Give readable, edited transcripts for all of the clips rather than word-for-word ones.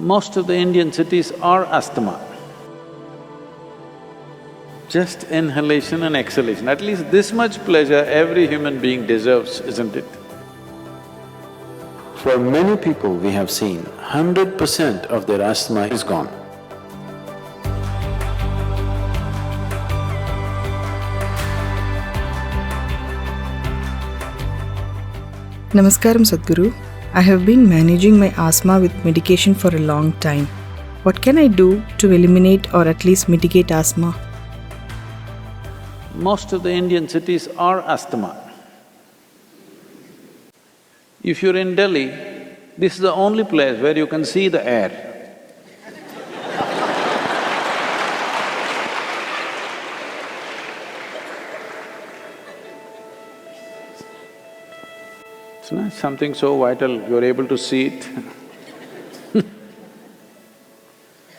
Most of the Indian cities are asthma. Just inhalation and exhalation, at least this much pleasure every human being deserves, isn't it? For many people we have seen, 100% of their asthma is gone. Namaskaram Sadhguru. I have been managing my asthma with medication for a long time. What can I do to eliminate or at least mitigate asthma? Most of the Indian cities are asthma. If you're in Delhi, this is the only place where you can see the air. It's not something so vital, you're able to see it.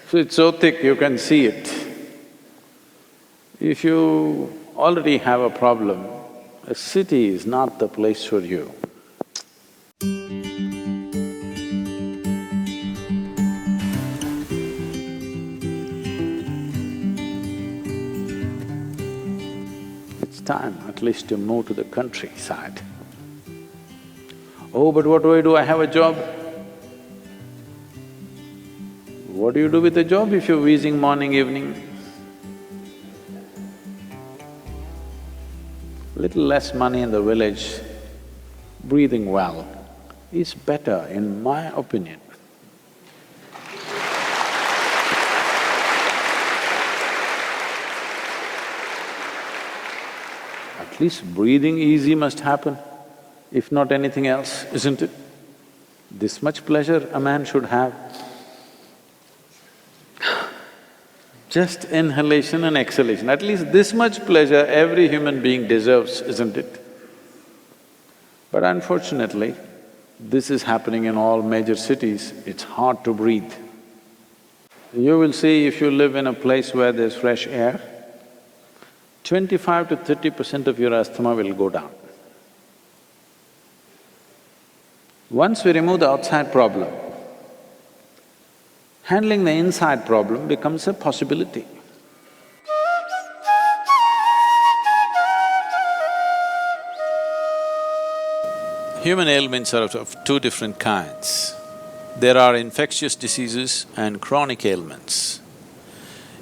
So it's so thick, you can see it. If you already have a problem, a city is not the place for you. It's time at least to move to the countryside. Oh, but what do? I have a job. What do you do with a job if you're wheezing morning, evening? Little less money in the village, breathing well is better in my opinion. At least breathing easy must happen, if not anything else, isn't it? This much pleasure a man should have. Just inhalation and exhalation, at least this much pleasure every human being deserves, isn't it? But unfortunately, this is happening in all major cities, it's hard to breathe. You will see if you live in a place where there's fresh air, 25 to 30% of your asthma will go down. Once we remove the outside problem, handling the inside problem becomes a possibility. Human ailments are of two different kinds. There are infectious diseases and chronic ailments.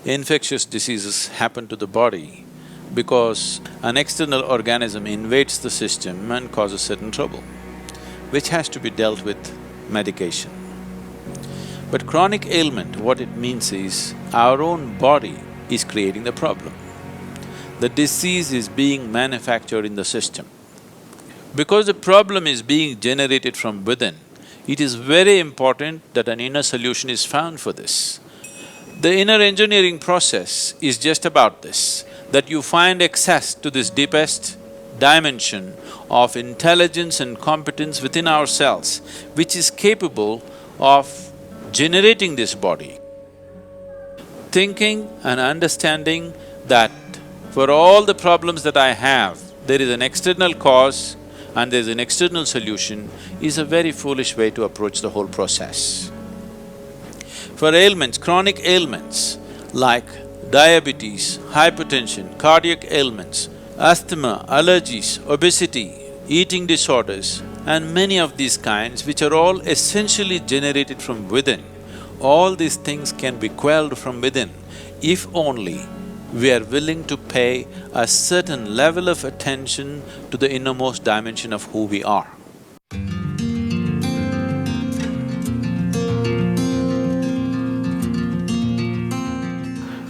Infectious diseases happen to the body because an external organism invades the system and causes certain trouble, which has to be dealt with medication. But chronic ailment, what it means is, our own body is creating the problem. The disease is being manufactured in the system. Because the problem is being generated from within, it is very important that an inner solution is found for this. The inner engineering process is just about this, that you find access to this deepest dimension of intelligence and competence within ourselves, which is capable of generating this body. Thinking and understanding that for all the problems that I have, there is an external cause and there is an external solution is a very foolish way to approach the whole process. For ailments, chronic ailments like diabetes, hypertension, cardiac ailments, asthma, allergies, obesity, eating disorders, and many of these kinds which are all essentially generated from within, all these things can be quelled from within if only we are willing to pay a certain level of attention to the innermost dimension of who we are.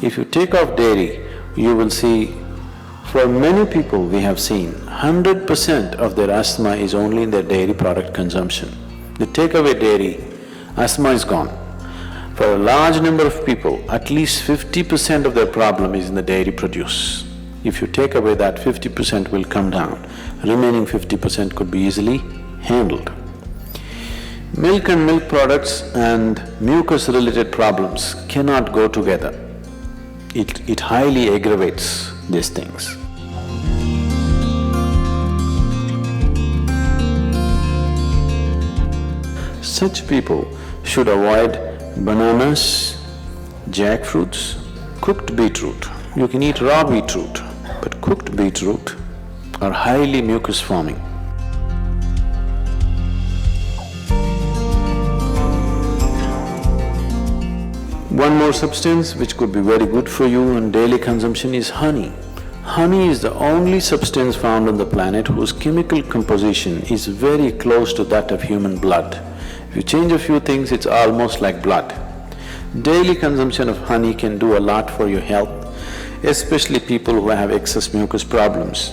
If you take off dairy, you will see, for many people we have seen, 100% of their asthma is only in their dairy product consumption. They take away dairy, asthma is gone. For a large number of people, at least 50% of their problem is in the dairy produce. If you take away that, 50% will come down, remaining 50% could be easily handled. Milk and milk products and mucus-related problems cannot go together. It highly aggravates these things. Such people should avoid bananas, jackfruits, cooked beetroot. You can eat raw beetroot, but cooked beetroot are highly mucus forming. One more substance which could be very good for you in daily consumption is honey. Honey is the only substance found on the planet whose chemical composition is very close to that of human blood. If you change a few things, it's almost like blood. Daily consumption of honey can do a lot for your health, especially people who have excess mucus problems.